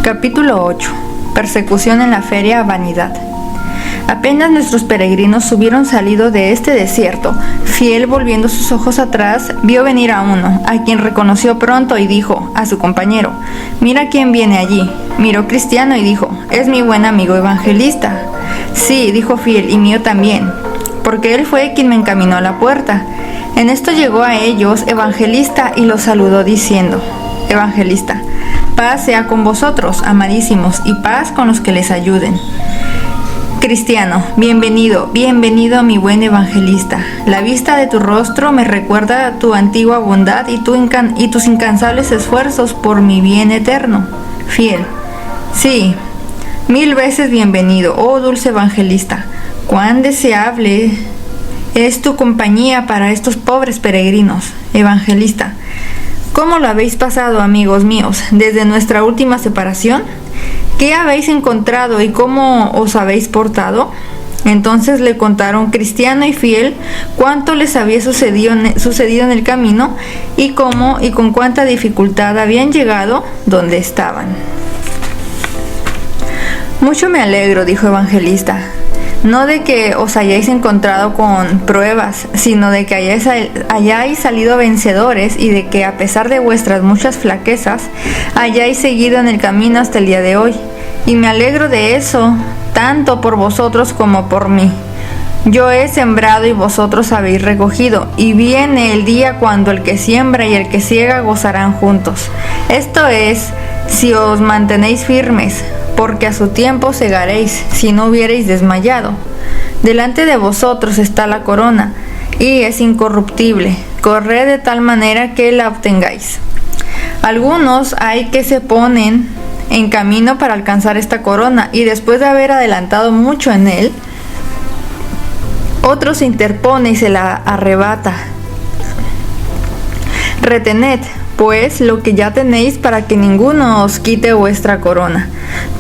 Capítulo 8. Persecución en la feria Vanidad. Apenas nuestros peregrinos hubieron salido de este desierto, Fiel, volviendo sus ojos atrás, vio venir a uno, a quien reconoció pronto y dijo a su compañero: «Mira quién viene allí». Miró Cristiano y dijo: «Es mi buen amigo Evangelista». «Sí», dijo Fiel, «y mío también, porque él fue quien me encaminó a la puerta». En esto llegó a ellos Evangelista y los saludó diciendo: «Evangelista, paz sea con vosotros, amadísimos, y paz con los que les ayuden». Cristiano: «Bienvenido, bienvenido, mi buen Evangelista. La vista de tu rostro me recuerda tu antigua bondad y tus incansables esfuerzos por mi bien eterno». Fiel: «Sí, 1000 veces bienvenido, oh dulce Evangelista. Cuán deseable es tu compañía para estos pobres peregrinos». Evangelista: «¿Cómo lo habéis pasado, amigos míos, desde nuestra última separación? ¿Qué habéis encontrado y cómo os habéis portado?». Entonces le contaron Cristiano y Fiel cuánto les había sucedido en el camino y cómo y con cuánta dificultad habían llegado donde estaban. «Mucho me alegro», dijo Evangelista, «no de que os hayáis encontrado con pruebas, sino de que hayáis salido vencedores y de que, a pesar de vuestras muchas flaquezas, hayáis seguido en el camino hasta el día de hoy. Y me alegro de eso, tanto por vosotros como por mí. Yo he sembrado y vosotros habéis recogido, y viene el día cuando el que siembra y el que ciega gozarán juntos. Esto es, si os mantenéis firmes, porque a su tiempo segaréis, si no hubierais desmayado. Delante de vosotros está la corona, y es incorruptible. Corred de tal manera que la obtengáis. Algunos hay que se ponen en camino para alcanzar esta corona, y después de haber adelantado mucho en él, otro se interpone y se la arrebata. Retened, pues, lo que ya tenéis, para que ninguno os quite vuestra corona.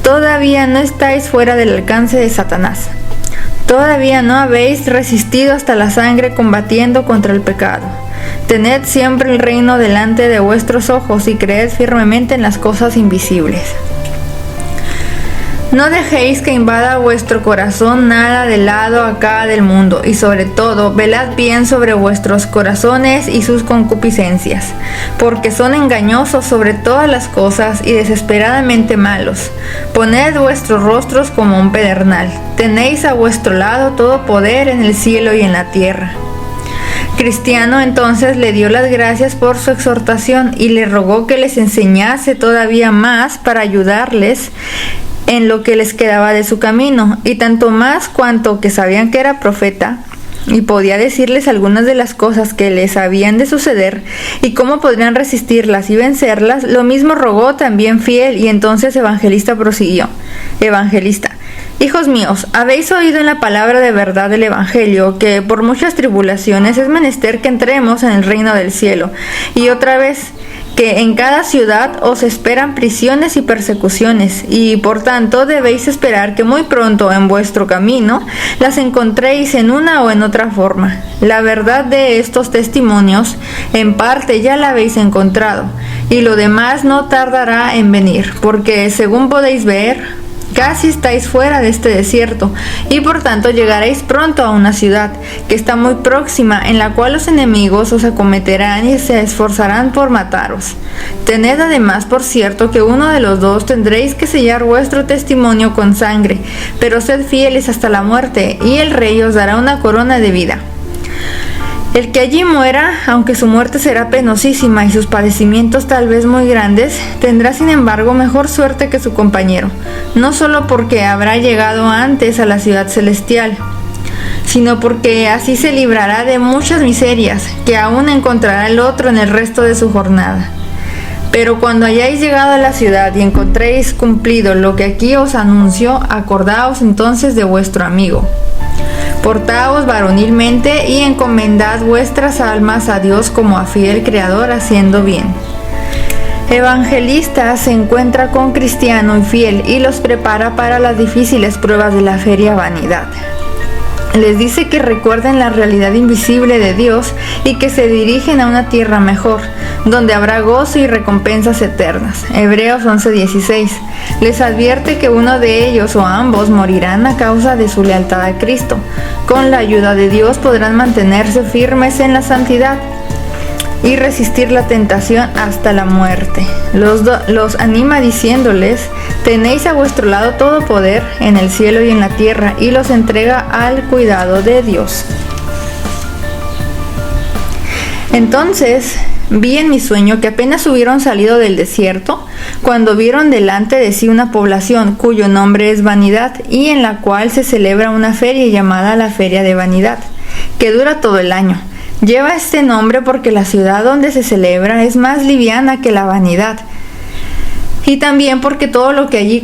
Todavía no estáis fuera del alcance de Satanás. Todavía no habéis resistido hasta la sangre combatiendo contra el pecado. Tened siempre el reino delante de vuestros ojos y creed firmemente en las cosas invisibles. No dejéis que invada vuestro corazón nada del lado acá del mundo, y sobre todo, velad bien sobre vuestros corazones y sus concupiscencias, porque son engañosos sobre todas las cosas y desesperadamente malos. Poned vuestros rostros como un pedernal. Tenéis a vuestro lado todo poder en el cielo y en la tierra». Cristiano entonces le dio las gracias por su exhortación y le rogó que les enseñase todavía más para ayudarles en lo que les quedaba de su camino, y tanto más cuanto que sabían que era profeta y podía decirles algunas de las cosas que les habían de suceder y cómo podrían resistirlas y vencerlas. Lo mismo rogó también Fiel, y entonces Evangelista prosiguió: «Evangelista, hijos míos, habéis oído en la palabra de verdad del Evangelio que por muchas tribulaciones es menester que entremos en el reino del cielo, y otra vez que en cada ciudad os esperan prisiones y persecuciones, y por tanto debéis esperar que muy pronto en vuestro camino las encontréis en una o en otra forma. La verdad de estos testimonios en parte ya la habéis encontrado, y lo demás no tardará en venir, porque según podéis ver, casi estáis fuera de este desierto, y por tanto llegaréis pronto a una ciudad que está muy próxima, en la cual los enemigos os acometerán y se esforzarán por mataros. Tened además por cierto que uno de los dos tendréis que sellar vuestro testimonio con sangre, pero sed fieles hasta la muerte, y el rey os dará una corona de vida. El que allí muera, aunque su muerte será penosísima y sus padecimientos tal vez muy grandes, tendrá sin embargo mejor suerte que su compañero, no solo porque habrá llegado antes a la ciudad celestial, sino porque así se librará de muchas miserias que aún encontrará el otro en el resto de su jornada. Pero cuando hayáis llegado a la ciudad y encontréis cumplido lo que aquí os anuncio, acordaos entonces de vuestro amigo. Portaos varonilmente y encomendad vuestras almas a Dios como a fiel Creador, haciendo bien». Evangelista se encuentra con Cristiano y Fiel y los prepara para las difíciles pruebas de la feria Vanidad. Les dice que recuerden la realidad invisible de Dios y que se dirigen a una tierra mejor, donde habrá gozo y recompensas eternas. Hebreos 11:16. Les advierte que uno de ellos o ambos morirán a causa de su lealtad a Cristo. Con la ayuda de Dios podrán mantenerse firmes en la santidad y resistir la tentación hasta la muerte. Los anima diciéndoles: tenéis a vuestro lado todo poder en el cielo y en la tierra, y los entrega al cuidado de Dios. Entonces vi en mi sueño que apenas hubieron salido del desierto, cuando vieron delante de sí una población cuyo nombre es Vanidad, y en la cual se celebra una feria llamada la Feria de Vanidad, que dura todo el año. Lleva este nombre porque la ciudad donde se celebra es más liviana que la vanidad, y también porque todo lo que allí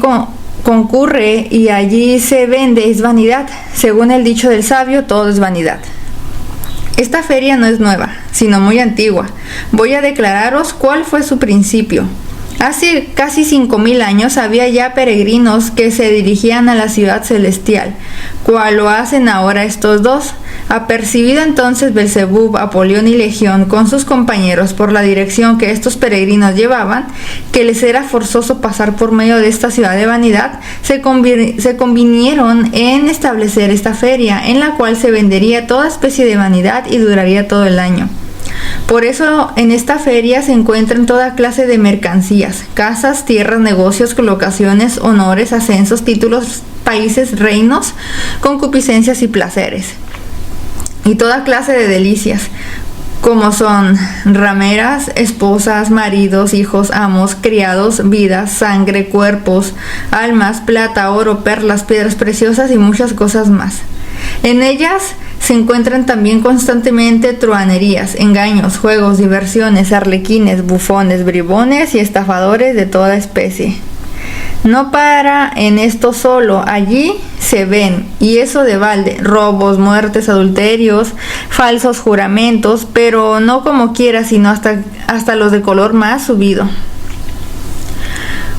concurre y allí se vende es vanidad. Según el dicho del sabio, todo es vanidad. Esta feria no es nueva, sino muy antigua. Voy a declararos cuál fue su principio. Hace casi 5,000 años había ya peregrinos que se dirigían a la ciudad celestial, cual lo hacen ahora estos dos. Apercibido entonces Belzebub, Apolión y Legión con sus compañeros por la dirección que estos peregrinos llevaban, que les era forzoso pasar por medio de esta ciudad de vanidad, se convinieron en establecer esta feria, en la cual se vendería toda especie de vanidad y duraría todo el año. Por eso en esta feria se encuentran toda clase de mercancías: casas, tierras, negocios, colocaciones, honores, ascensos, títulos, países, reinos, concupiscencias y placeres, y toda clase de delicias, como son rameras, esposas, maridos, hijos, amos, criados, vidas, sangre, cuerpos, almas, plata, oro, perlas, piedras preciosas y muchas cosas más. En ellas se encuentran también constantemente truhanerías, engaños, juegos, diversiones, arlequines, bufones, bribones y estafadores de toda especie. No para en esto solo, allí se ven, y eso de balde, robos, muertes, adulterios, falsos juramentos, pero no como quiera, sino hasta los de color más subido.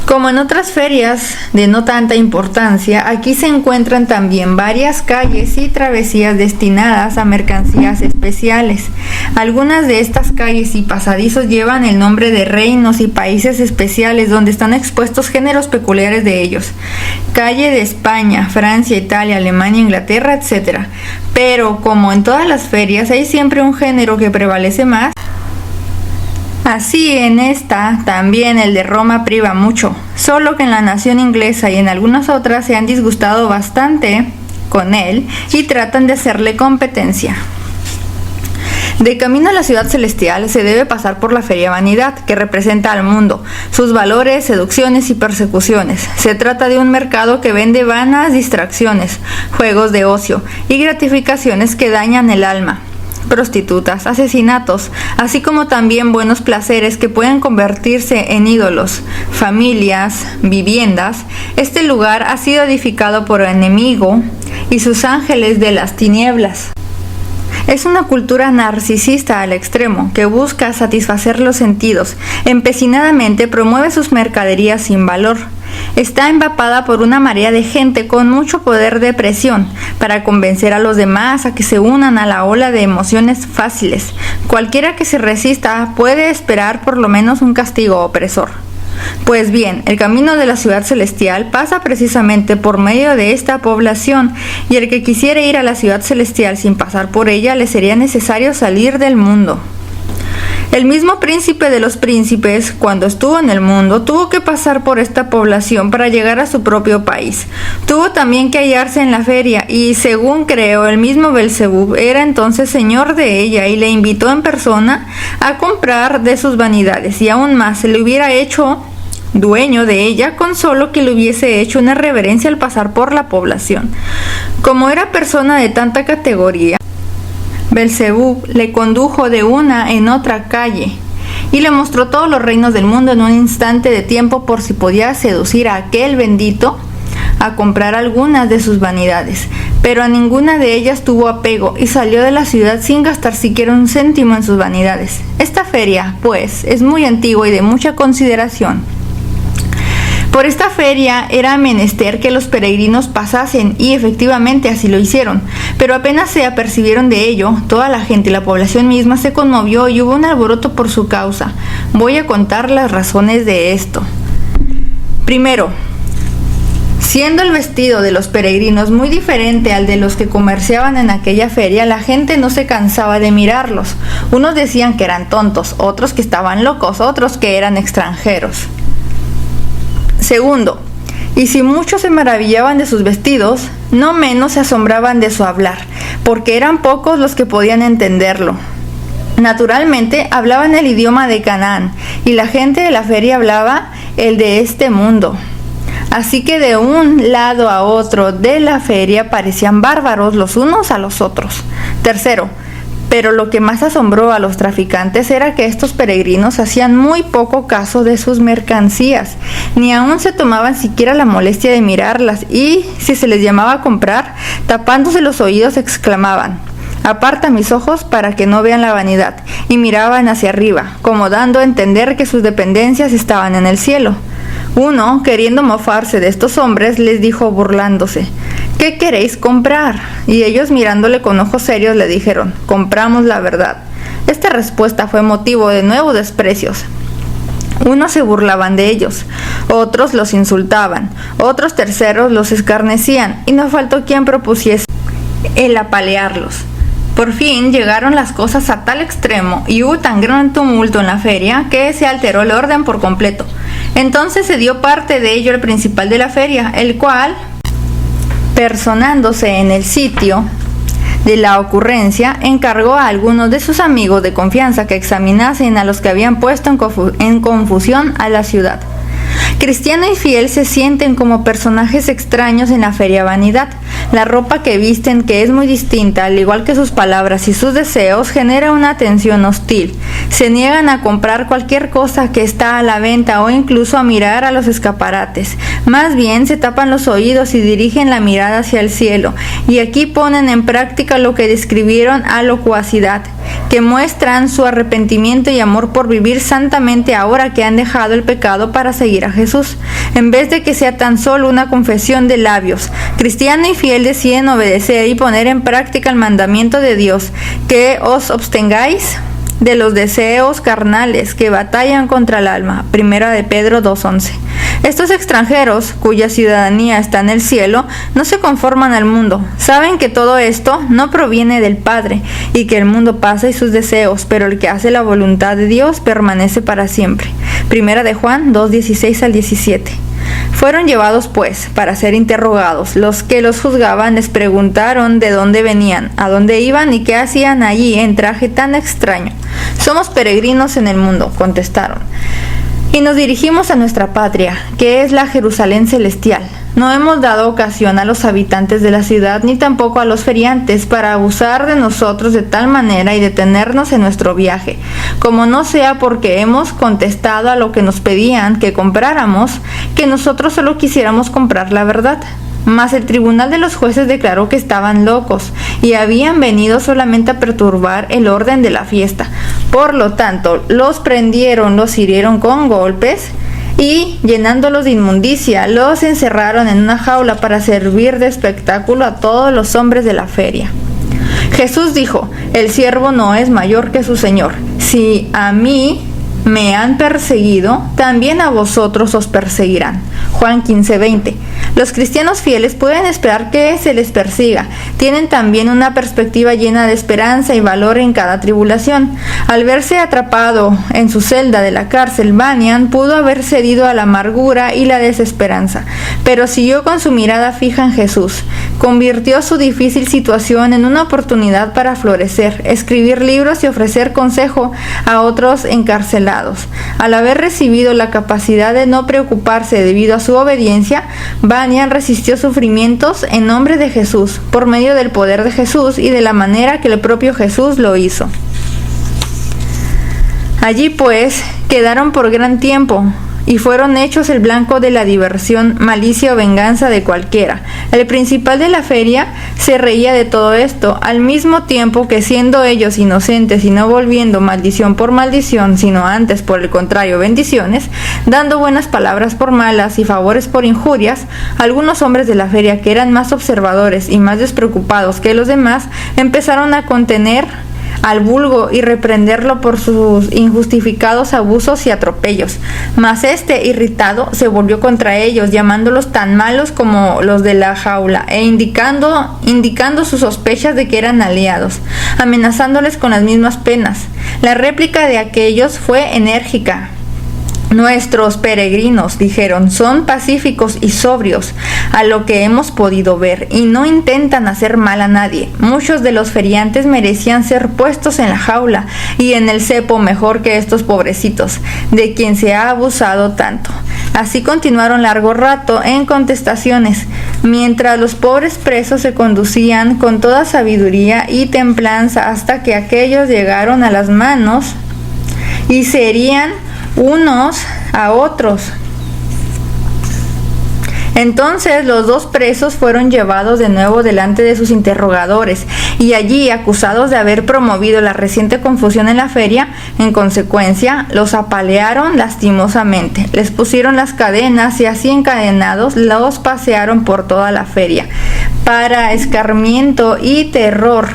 Como en otras ferias de no tanta importancia, aquí se encuentran también varias calles y travesías destinadas a mercancías especiales. Algunas de estas calles y pasadizos llevan el nombre de reinos y países especiales donde están expuestos géneros peculiares de ellos. Calle de España, Francia, Italia, Alemania, Inglaterra, etc. Pero como en todas las ferias hay siempre un género que prevalece más, así en esta también el de Roma priva mucho, solo que en la nación inglesa y en algunas otras se han disgustado bastante con él y tratan de hacerle competencia. De camino a la ciudad celestial se debe pasar por la Feria Vanidad, que representa al mundo, sus valores, seducciones y persecuciones. Se trata de un mercado que vende vanas distracciones, juegos de ocio y gratificaciones que dañan el alma, prostitutas, asesinatos, así como también buenos placeres que pueden convertirse en ídolos, familias, viviendas. Este lugar ha sido edificado por el enemigo y sus ángeles de las tinieblas. Es una cultura narcisista al extremo, que busca satisfacer los sentidos, empecinadamente promueve sus mercaderías sin valor. Está empapada por una marea de gente con mucho poder de presión para convencer a los demás a que se unan a la ola de emociones fáciles. Cualquiera que se resista puede esperar por lo menos un castigo opresor. Pues bien, el camino de la ciudad celestial pasa precisamente por medio de esta población, y el que quisiera ir a la ciudad celestial sin pasar por ella le sería necesario salir del mundo. El mismo príncipe de los príncipes, cuando estuvo en el mundo, tuvo que pasar por esta población para llegar a su propio país. Tuvo también que hallarse en la feria y, según creo, el mismo Belzebub era entonces señor de ella y le invitó en persona a comprar de sus vanidades, y aún más se le hubiera hecho dueño de ella con solo que le hubiese hecho una reverencia al pasar por la población. Como era persona de tanta categoría, Belzebub le condujo de una en otra calle y le mostró todos los reinos del mundo en un instante de tiempo, por si podía seducir a aquel bendito a comprar algunas de sus vanidades. Pero a ninguna de ellas tuvo apego y salió de la ciudad sin gastar siquiera un céntimo en sus vanidades. Esta feria, pues, es muy antigua y de mucha consideración. Por esta feria era menester que los peregrinos pasasen, y efectivamente así lo hicieron, pero apenas se apercibieron de ello, toda la gente y la población misma se conmovió y hubo un alboroto por su causa. Voy a contar las razones de esto. Primero, siendo el vestido de los peregrinos muy diferente al de los que comerciaban en aquella feria, la gente no se cansaba de mirarlos. Unos decían que eran tontos, otros que estaban locos, otros que eran extranjeros. Segundo, y si muchos se maravillaban de sus vestidos, no menos se asombraban de su hablar, porque eran pocos los que podían entenderlo. Naturalmente hablaban el idioma de Canaán, y la gente de la feria hablaba el de este mundo. Así que de un lado a otro de la feria parecían bárbaros los unos a los otros. Tercero, pero lo que más asombró a los traficantes era que estos peregrinos hacían muy poco caso de sus mercancías, ni aún se tomaban siquiera la molestia de mirarlas, y si se les llamaba a comprar, tapándose los oídos exclamaban: «Aparta mis ojos para que no vean la vanidad», y miraban hacia arriba, como dando a entender que sus dependencias estaban en el cielo. Uno, queriendo mofarse de estos hombres, les dijo burlándose: «¿Qué queréis comprar?». Y ellos, mirándole con ojos serios, le dijeron: «Compramos la verdad». Esta respuesta fue motivo de nuevos desprecios. Unos se burlaban de ellos, otros los insultaban, otros terceros los escarnecían, y no faltó quien propusiese el apalearlos. Por fin llegaron las cosas a tal extremo y hubo tan gran tumulto en la feria que se alteró el orden por completo. Entonces se dio parte de ello el principal de la feria, el cual, personándose en el sitio de la ocurrencia, encargó a algunos de sus amigos de confianza que examinasen a los que habían puesto en confusión a la ciudad. Cristiano y fiel se sienten como personajes extraños en la feria vanidad. La ropa que visten, que es muy distinta, al igual que sus palabras y sus deseos, genera una atención hostil. Se niegan a comprar cualquier cosa que está a la venta o incluso a mirar a los escaparates. Más bien se tapan los oídos y dirigen la mirada hacia el cielo. Y aquí ponen en práctica lo que describieron a locuacidad, que muestran su arrepentimiento y amor por vivir santamente ahora que han dejado el pecado para seguir a Jesús. En vez de que sea tan solo una confesión de labios, Cristiano y fiel deciden obedecer y poner en práctica el mandamiento de Dios, que os abstengáis de los deseos carnales que batallan contra el alma. Primera de Pedro 2:11. Estos extranjeros, cuya ciudadanía está en el cielo, no se conforman al mundo. Saben que todo esto no proviene del Padre y que el mundo pasa y sus deseos, pero el que hace la voluntad de Dios permanece para siempre. Primera de Juan 2:16 al 17. Fueron llevados, pues, para ser interrogados. Los que los juzgaban les preguntaron de dónde venían, a dónde iban y qué hacían allí en traje tan extraño. «Somos peregrinos en el mundo», contestaron, «y nos dirigimos a nuestra patria, que es la Jerusalén celestial. No hemos dado ocasión a los habitantes de la ciudad ni tampoco a los feriantes para abusar de nosotros de tal manera y detenernos en nuestro viaje, como no sea porque hemos contestado a lo que nos pedían que compráramos, que nosotros solo quisiéramos comprar la verdad». Mas el tribunal de los jueces declaró que estaban locos y habían venido solamente a perturbar el orden de la fiesta. Por lo tanto, los prendieron, los hirieron con golpes y, llenándolos de inmundicia, los encerraron en una jaula para servir de espectáculo a todos los hombres de la feria. Jesús dijo: «El siervo no es mayor que su señor. Si a mí me han perseguido, también a vosotros os perseguirán». Juan 15:20. Los cristianos fieles pueden esperar que se les persiga. Tienen también una perspectiva llena de esperanza y valor en cada tribulación. Al verse atrapado en su celda de la cárcel, Bunyan pudo haber cedido a la amargura y la desesperanza, pero siguió con su mirada fija en Jesús. Convirtió su difícil situación en una oportunidad para florecer, escribir libros y ofrecer consejo a otros encarcelados. Al haber recibido la capacidad de no preocuparse debido a su obediencia, Bunyan resistió sufrimientos en nombre de Jesús, por medio del poder de Jesús y de la manera que el propio Jesús lo hizo. Allí pues quedaron por gran tiempo y fueron hechos el blanco de la diversión, malicia o venganza de cualquiera. El principal de la feria se reía de todo esto, al mismo tiempo que, siendo ellos inocentes y no volviendo maldición por maldición, sino antes por el contrario bendiciones, dando buenas palabras por malas y favores por injurias, algunos hombres de la feria, que eran más observadores y más despreocupados que los demás, empezaron a contener al vulgo y reprenderlo por sus injustificados abusos y atropellos. Mas este, irritado, se volvió contra ellos, llamándolos tan malos como los de la jaula, e indicando sus sospechas de que eran aliados, amenazándoles con las mismas penas. La réplica de aquellos fue enérgica. Nuestros peregrinos, dijeron, son pacíficos y sobrios, a lo que hemos podido ver, y no intentan hacer mal a nadie. Muchos de los feriantes merecían ser puestos en la jaula y en el cepo mejor que estos pobrecitos, de quien se ha abusado tanto. Así continuaron largo rato en contestaciones, mientras los pobres presos se conducían con toda sabiduría y templanza hasta que aquellos llegaron a las manos y se herían unos a otros. Entonces los dos presos fueron llevados de nuevo delante de sus interrogadores, y allí, acusados de haber promovido la reciente confusión en la feria, en consecuencia, los apalearon lastimosamente, les pusieron las cadenas y así encadenados los pasearon por toda la feria, para escarmiento y terror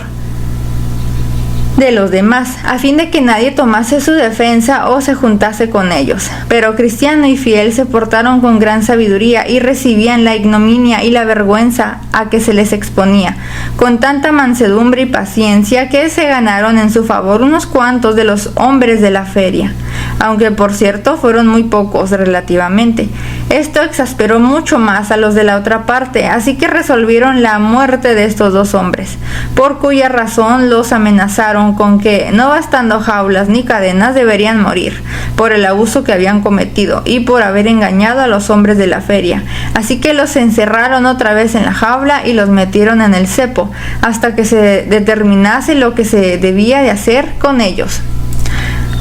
de los demás, a fin de que nadie tomase su defensa o se juntase con ellos. Pero Cristiano y Fiel se portaron con gran sabiduría y recibían la ignominia y la vergüenza a que se les exponía, con tanta mansedumbre y paciencia que se ganaron en su favor unos cuantos de los hombres de la feria, aunque por cierto fueron muy pocos relativamente. Esto exasperó mucho más a los de la otra parte, así que resolvieron la muerte de estos dos hombres, por cuya razón los amenazaron con que, no bastando jaulas ni cadenas, deberían morir por el abuso que habían cometido y por haber engañado a los hombres de la feria. Así que los encerraron otra vez en la jaula y los metieron en el cepo hasta que se determinase lo que se debía de hacer con ellos.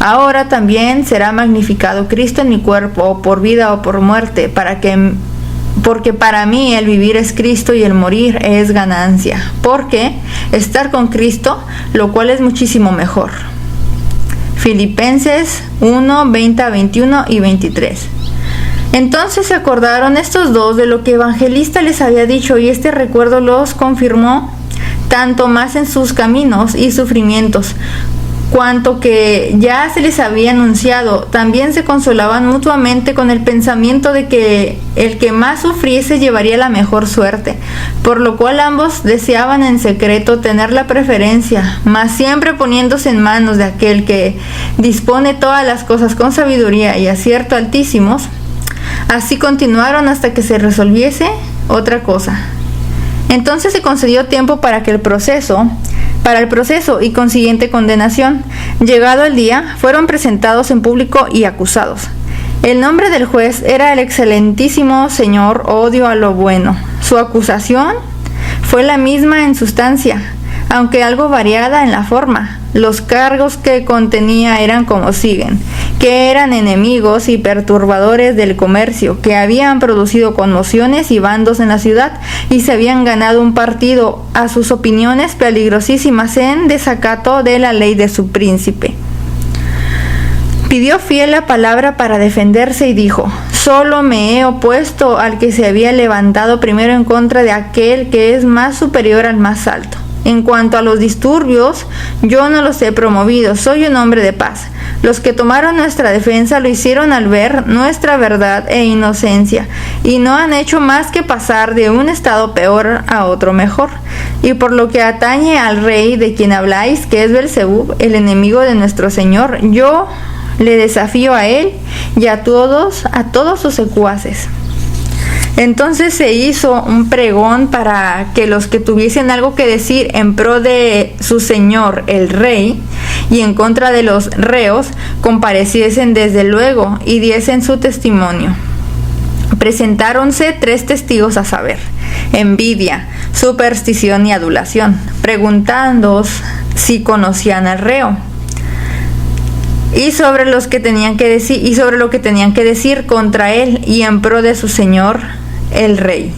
Ahora también será magnificado Cristo en mi cuerpo, o por vida o por muerte, porque para mí el vivir es Cristo y el morir es ganancia. Porque estar con Cristo, lo cual es muchísimo mejor. Filipenses 1, 20, 21 y 23. Entonces se acordaron estos dos de lo que Evangelista les había dicho, y este recuerdo los confirmó tanto más en sus caminos y sufrimientos, cuanto que ya se les había anunciado. También se consolaban mutuamente con el pensamiento de que el que más sufriese llevaría la mejor suerte, por lo cual ambos deseaban en secreto tener la preferencia, mas siempre poniéndose en manos de aquel que dispone todas las cosas con sabiduría y acierto altísimos. Así continuaron hasta que se resolviese otra cosa. Entonces se concedió tiempo para el proceso y consiguiente condenación. Llegado el día, fueron presentados en público y acusados. El nombre del juez era el excelentísimo señor Odio a lo Bueno. Su acusación fue la misma en sustancia, aunque algo variada en la forma. Los cargos que contenía eran como siguen: que eran enemigos y perturbadores del comercio, que habían producido conmociones y bandos en la ciudad y se habían ganado un partido a sus opiniones peligrosísimas en desacato de la ley de su príncipe. Pidió Fiel la palabra para defenderse y dijo: solo me he opuesto al que se había levantado primero en contra de aquel que es más superior al más alto. En cuanto a los disturbios, yo no los he promovido, soy un hombre de paz. Los que tomaron nuestra defensa lo hicieron al ver nuestra verdad e inocencia, y no han hecho más que pasar de un estado peor a otro mejor. Y por lo que atañe al rey de quien habláis, que es Belzebub, el enemigo de nuestro Señor, yo le desafío a él y a todos sus secuaces. Entonces se hizo un pregón para que los que tuviesen algo que decir en pro de su señor el rey y en contra de los reos compareciesen desde luego y diesen su testimonio. Presentáronse 3 testigos, a saber: envidia, superstición y adulación, preguntándoos si conocían al reo. y sobre lo que tenían que decir contra él y en pro de su señor el rey.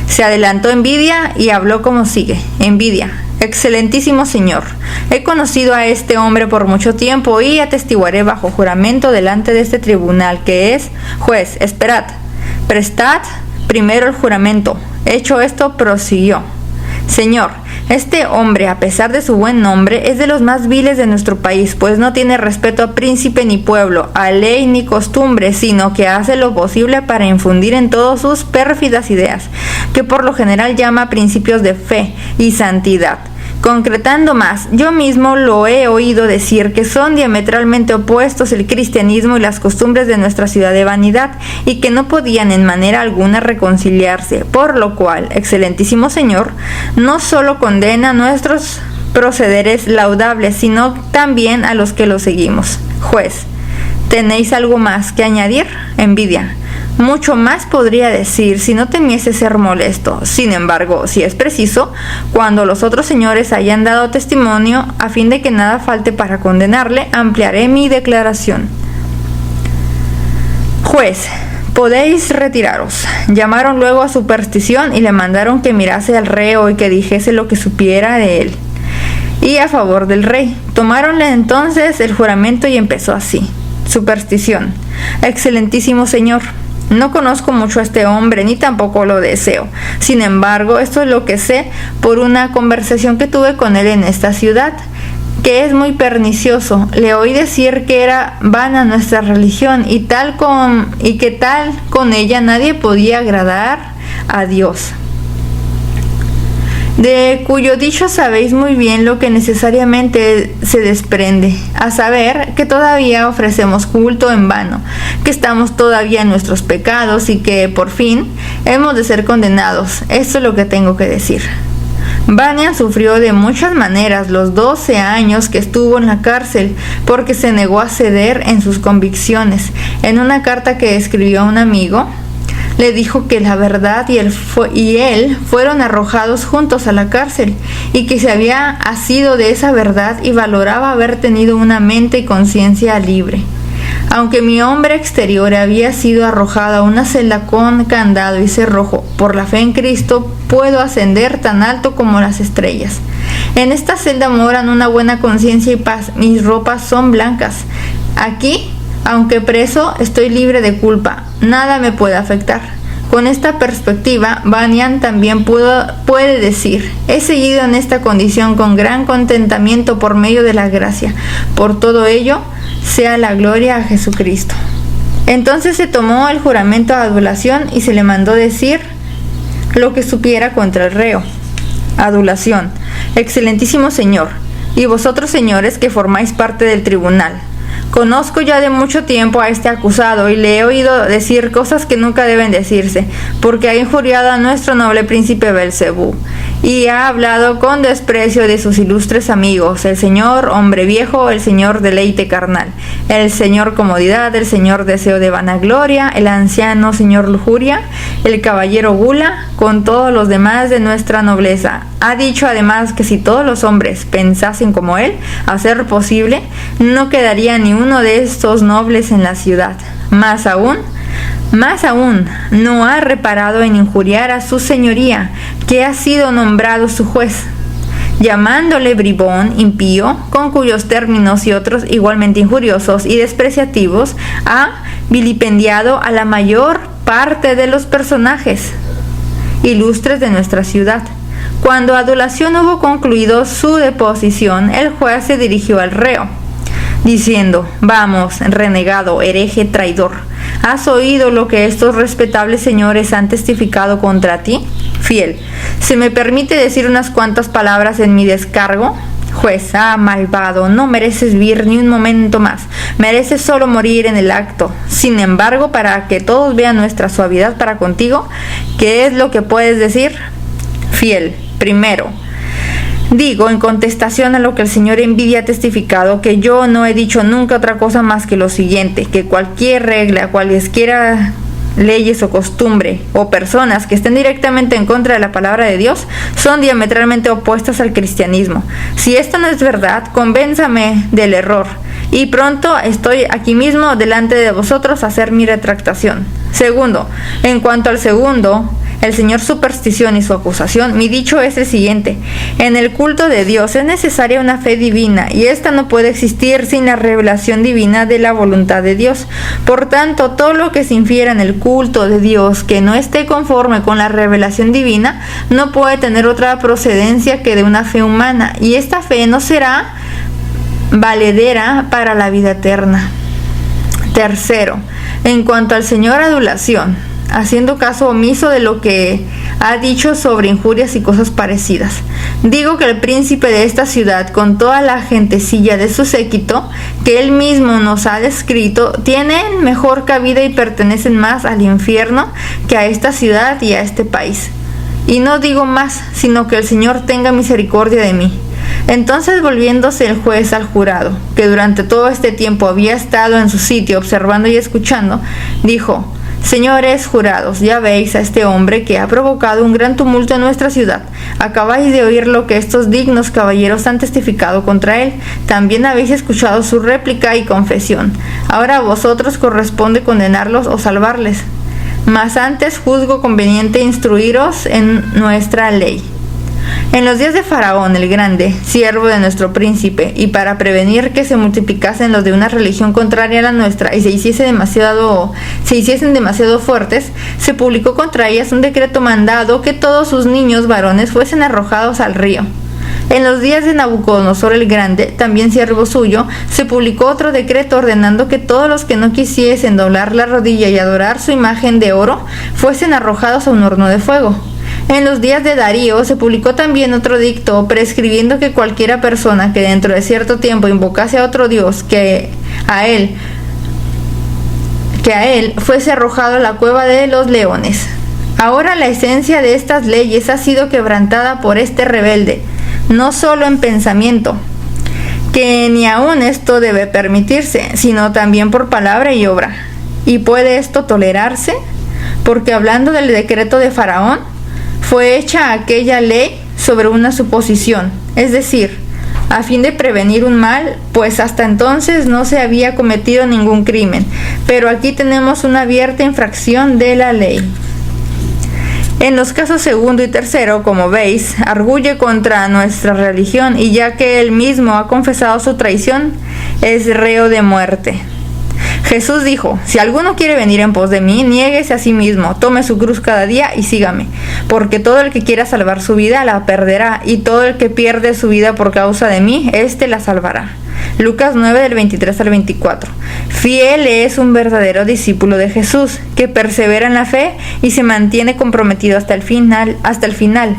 Se adelantó Envidia y habló como sigue. Envidia: Excelentísimo señor, he conocido a este hombre por mucho tiempo y atestiguaré bajo juramento delante de este tribunal que es juez. Esperad, prestad primero el juramento. Hecho esto, prosiguió: Señor, este hombre, a pesar de su buen nombre, es de los más viles de nuestro país, pues no tiene respeto a príncipe ni pueblo, a ley ni costumbre, sino que hace lo posible para infundir en todos sus pérfidas ideas, que por lo general llama principios de fe y santidad. Concretando más, yo mismo lo he oído decir que son diametralmente opuestos el cristianismo y las costumbres de nuestra ciudad de vanidad, y que no podían en manera alguna reconciliarse, por lo cual, excelentísimo señor, no solo condena nuestros procederes laudables, sino también a los que los seguimos. Juez: ¿tenéis algo más que añadir? Envidia: mucho más podría decir si no temiese ser molesto. Sin embargo, si es preciso, cuando los otros señores hayan dado testimonio, a fin de que nada falte para condenarle, ampliaré mi declaración. Juez: podéis retiraros. Llamaron luego a Superstición y le mandaron que mirase al reo y que dijese lo que supiera de él y a favor del rey. Tomáronle entonces el juramento y empezó así. Superstición: Excelentísimo señor, no conozco mucho a este hombre, ni tampoco lo deseo. Sin embargo, esto es lo que sé por una conversación que tuve con él en esta ciudad, que es muy pernicioso. Le oí decir que era vana nuestra religión y que tal con ella nadie podía agradar a Dios. De cuyo dicho sabéis muy bien lo que necesariamente se desprende, a saber que todavía ofrecemos culto en vano, que estamos todavía en nuestros pecados y que, por fin, hemos de ser condenados. Esto es lo que tengo que decir. Vania sufrió de muchas maneras los 12 años que estuvo en la cárcel, porque se negó a ceder en sus convicciones. En una carta que escribió a un amigo, le dijo que la verdad y él fueron arrojados juntos a la cárcel, y que se había asido de esa verdad y valoraba haber tenido una mente y conciencia libre. Aunque mi hombre exterior había sido arrojado a una celda con candado y cerrojo, por la fe en Cristo puedo ascender tan alto como las estrellas. En esta celda moran una buena conciencia y paz. Mis ropas son blancas. Aquí, aunque preso, estoy libre de culpa. Nada me puede afectar. Con esta perspectiva, Banyan también puede decir: he seguido en esta condición con gran contentamiento por medio de la gracia. Por todo ello, sea la gloria a Jesucristo. Entonces se tomó el juramento de adulación y se le mandó decir lo que supiera contra el reo. Adulación: Excelentísimo señor, y vosotros señores que formáis parte del tribunal, conozco ya de mucho tiempo a este acusado y le he oído decir cosas que nunca deben decirse, porque ha injuriado a nuestro noble príncipe Belcebú y ha hablado con desprecio de sus ilustres amigos, el señor hombre viejo, el señor deleite carnal, el señor comodidad, el señor deseo de vanagloria, el anciano señor lujuria, el caballero gula, con todos los demás de nuestra nobleza. Ha dicho además que si todos los hombres pensasen como él, a ser posible, no quedaría ni uno de estos nobles en la ciudad. Más aún, no ha reparado en injuriar a su señoría, que ha sido nombrado su juez, llamándole bribón, impío, con cuyos términos y otros igualmente injuriosos y despreciativos ha vilipendiado a la mayor parte de los personajes ilustres de nuestra ciudad. Cuando adulación hubo concluido su deposición, el juez se dirigió al reo, diciendo: vamos, renegado, hereje, traidor, ¿has oído lo que estos respetables señores han testificado contra ti? Fiel: ¿se me permite decir unas cuantas palabras en mi descargo? Juez: malvado, no mereces vivir ni un momento más, mereces solo morir en el acto. Sin embargo, para que todos vean nuestra suavidad para contigo, ¿qué es lo que puedes decir? Fiel: primero, digo, en contestación a lo que el señor Envidia ha testificado, que yo no he dicho nunca otra cosa más que lo siguiente: que cualquier regla, cualesquiera leyes o costumbre o personas que estén directamente en contra de la palabra de Dios son diametralmente opuestas al cristianismo. Si esto no es verdad, convénzame del error, y pronto estoy aquí mismo delante de vosotros a hacer mi retractación. Segundo, en cuanto al segundo, el señor superstición y su acusación, mi dicho es el siguiente: en el culto de Dios es necesaria una fe divina, y esta no puede existir sin la revelación divina de la voluntad de Dios. Por tanto, todo lo que se infiera en el culto de Dios que no esté conforme con la revelación divina, no puede tener otra procedencia que de una fe humana, y esta fe no será valedera para la vida eterna. Tercero, en cuanto al señor adulación, haciendo caso omiso de lo que ha dicho sobre injurias y cosas parecidas, digo que el príncipe de esta ciudad, con toda la gentecilla de su séquito, que él mismo nos ha descrito, tienen mejor cabida y pertenecen más al infierno que a esta ciudad y a este país. Y no digo más, sino que el Señor tenga misericordia de mí. Entonces, volviéndose el juez al jurado, que durante todo este tiempo había estado en su sitio observando y escuchando, dijo: señores jurados, ya veis a este hombre que ha provocado un gran tumulto en nuestra ciudad. Acabáis de oír lo que estos dignos caballeros han testificado contra él. También habéis escuchado su réplica y confesión. Ahora a vosotros corresponde condenarlos o salvarles. Mas antes juzgo conveniente instruiros en nuestra ley. En los días de Faraón el Grande, siervo de nuestro príncipe, y para prevenir que se multiplicasen los de una religión contraria a la nuestra y se hiciesen demasiado fuertes, se publicó contra ellas un decreto mandado que todos sus niños varones fuesen arrojados al río. En los días de Nabucodonosor el Grande, también siervo suyo, se publicó otro decreto ordenando que todos los que no quisiesen doblar la rodilla y adorar su imagen de oro fuesen arrojados a un horno de fuego. En los días de Darío se publicó también otro edicto prescribiendo que cualquiera persona que dentro de cierto tiempo invocase a otro dios que a él fuese arrojado a la cueva de los leones. Ahora la esencia de estas leyes ha sido quebrantada por este rebelde, no solo en pensamiento, que ni aun esto debe permitirse, sino también por palabra y obra. ¿Y puede esto tolerarse? Porque hablando del decreto de Faraón, fue hecha aquella ley sobre una suposición, es decir, a fin de prevenir un mal, pues hasta entonces no se había cometido ningún crimen, pero aquí tenemos una abierta infracción de la ley. En los casos segundo y tercero, como veis, arguye contra nuestra religión, y ya que él mismo ha confesado su traición, es reo de muerte. Jesús dijo: si alguno quiere venir en pos de mí, niéguese a sí mismo, tome su cruz cada día y sígame, porque todo el que quiera salvar su vida la perderá, y todo el que pierde su vida por causa de mí, éste la salvará. Lucas 9 del 23 al 24. Fiel es un verdadero discípulo de Jesús, que persevera en la fe y se mantiene comprometido hasta el final.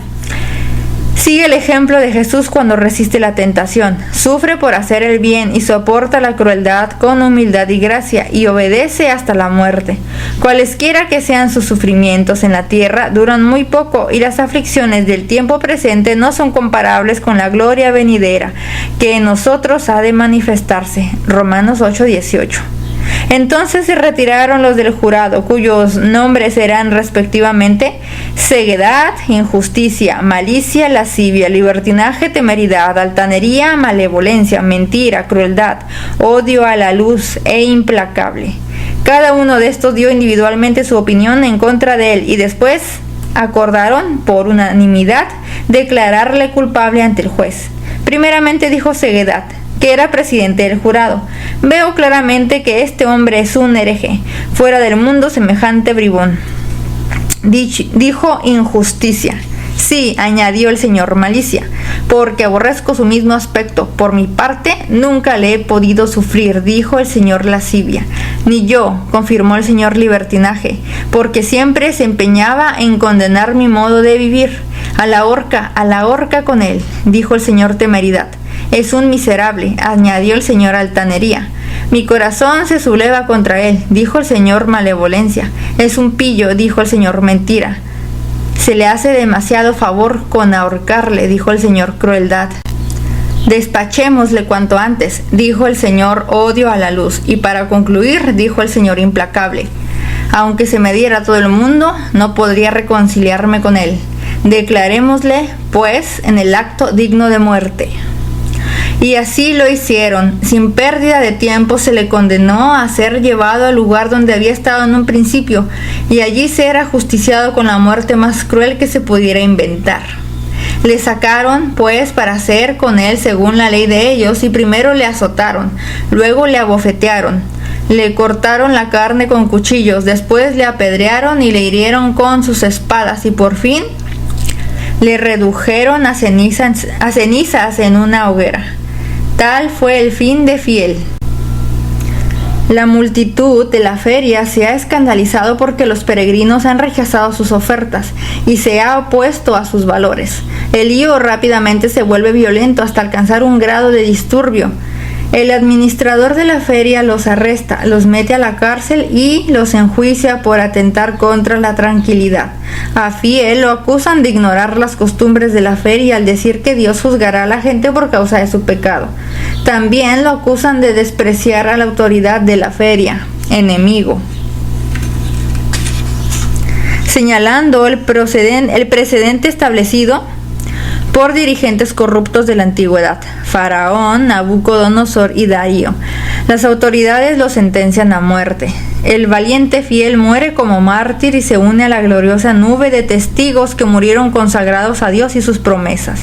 Sigue el ejemplo de Jesús cuando resiste la tentación, sufre por hacer el bien y soporta la crueldad con humildad y gracia, y obedece hasta la muerte. Cualesquiera que sean sus sufrimientos en la tierra, duran muy poco, y las aflicciones del tiempo presente no son comparables con la gloria venidera, que en nosotros ha de manifestarse. Romanos 8:18. Entonces se retiraron los del jurado, cuyos nombres eran respectivamente ceguedad, injusticia, malicia, lascivia, libertinaje, temeridad, altanería, malevolencia, mentira, crueldad, odio a la luz e implacable. Cada uno de estos dio individualmente su opinión en contra de él, y después acordaron por unanimidad declararle culpable ante el juez. Primeramente dijo ceguedad, que era presidente del jurado: veo claramente que este hombre es un hereje, fuera del mundo semejante bribón. Dijo injusticia. Sí, añadió el señor, malicia, porque aborrezco su mismo aspecto. Por mi parte, nunca le he podido sufrir, dijo el señor lascivia. Ni yo, confirmó el señor libertinaje, porque siempre se empeñaba en condenar mi modo de vivir. A la horca con él, dijo el señor temeridad. Es un miserable, añadió el señor altanería. Mi corazón se subleva contra él, dijo el señor malevolencia. Es un pillo, dijo el señor mentira. Se le hace demasiado favor con ahorcarle, dijo el señor crueldad. Despachémosle cuanto antes, dijo el señor odio a la luz. Y para concluir, dijo el señor implacable: aunque se me diera todo el mundo, no podría reconciliarme con él. Declarémosle, pues, en el acto digno de muerte. Y así lo hicieron. Sin pérdida de tiempo se le condenó a ser llevado al lugar donde había estado en un principio, y allí ser ajusticiado con la muerte más cruel que se pudiera inventar. Le sacaron, pues, para hacer con él según la ley de ellos, y primero le azotaron, luego le abofetearon, le cortaron la carne con cuchillos, después le apedrearon y le hirieron con sus espadas, y por fin le redujeron a cenizas en una hoguera. Tal fue el fin de Fiel. La multitud de la feria se ha escandalizado porque los peregrinos han rechazado sus ofertas y se ha opuesto a sus valores. El lío rápidamente se vuelve violento hasta alcanzar un grado de disturbio. El administrador de la feria los arresta, los mete a la cárcel y los enjuicia por atentar contra la tranquilidad. A Fiel lo acusan de ignorar las costumbres de la feria al decir que Dios juzgará a la gente por causa de su pecado. También lo acusan de despreciar a la autoridad de la feria, enemigo, señalando el precedente establecido por dirigentes corruptos de la antigüedad, Faraón, Nabucodonosor y Darío. Las autoridades lo sentencian a muerte. El valiente Fiel muere como mártir y se une a la gloriosa nube de testigos que murieron consagrados a Dios y sus promesas.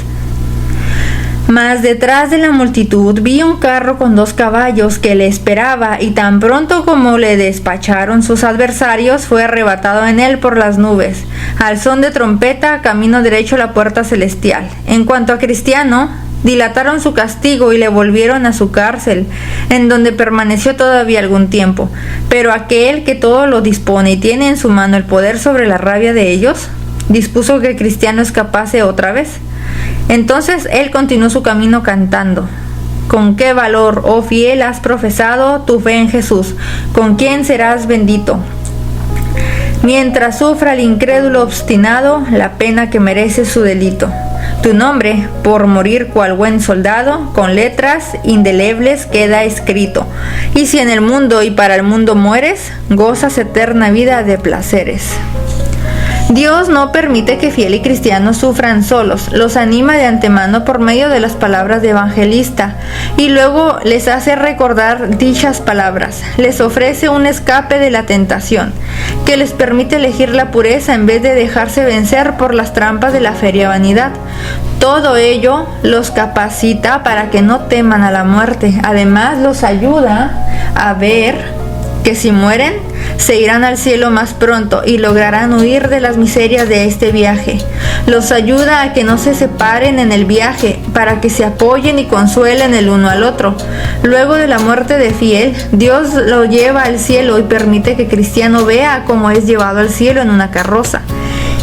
Mas detrás de la multitud vi un carro con 2 caballos que le esperaba, y tan pronto como le despacharon sus adversarios, fue arrebatado en él por las nubes, al son de trompeta, camino derecho a la puerta celestial. En cuanto a Cristiano, dilataron su castigo y le volvieron a su cárcel, en donde permaneció todavía algún tiempo. Pero aquel que todo lo dispone y tiene en su mano el poder sobre la rabia de ellos, dispuso que Cristiano escapase otra vez. Entonces él continuó su camino cantando: con qué valor, oh Fiel, has profesado tu fe en Jesús, con quién serás bendito. Mientras sufra el incrédulo obstinado la pena que merece su delito. Tu nombre, por morir cual buen soldado, con letras indelebles queda escrito. Y si en el mundo y para el mundo mueres, gozas eterna vida de placeres. Dios no permite que Fiel y Cristiano sufran solos, los anima de antemano por medio de las palabras de evangelista y luego les hace recordar dichas palabras, les ofrece un escape de la tentación, que les permite elegir la pureza en vez de dejarse vencer por las trampas de la feria vanidad. Todo ello los capacita para que no teman a la muerte, además los ayuda a ver que si mueren, se irán al cielo más pronto y lograrán huir de las miserias de este viaje. Los ayuda a que no se separen en el viaje, para que se apoyen y consuelen el uno al otro. Luego de la muerte de Fiel, Dios lo lleva al cielo y permite que Cristiano vea cómo es llevado al cielo en una carroza.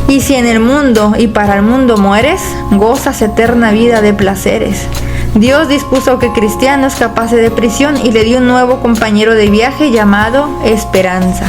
Y si en el mundo y para el mundo mueres, gozas eterna vida de placeres. Dios dispuso que Cristiano escapase de prisión y le dio un nuevo compañero de viaje llamado Esperanza.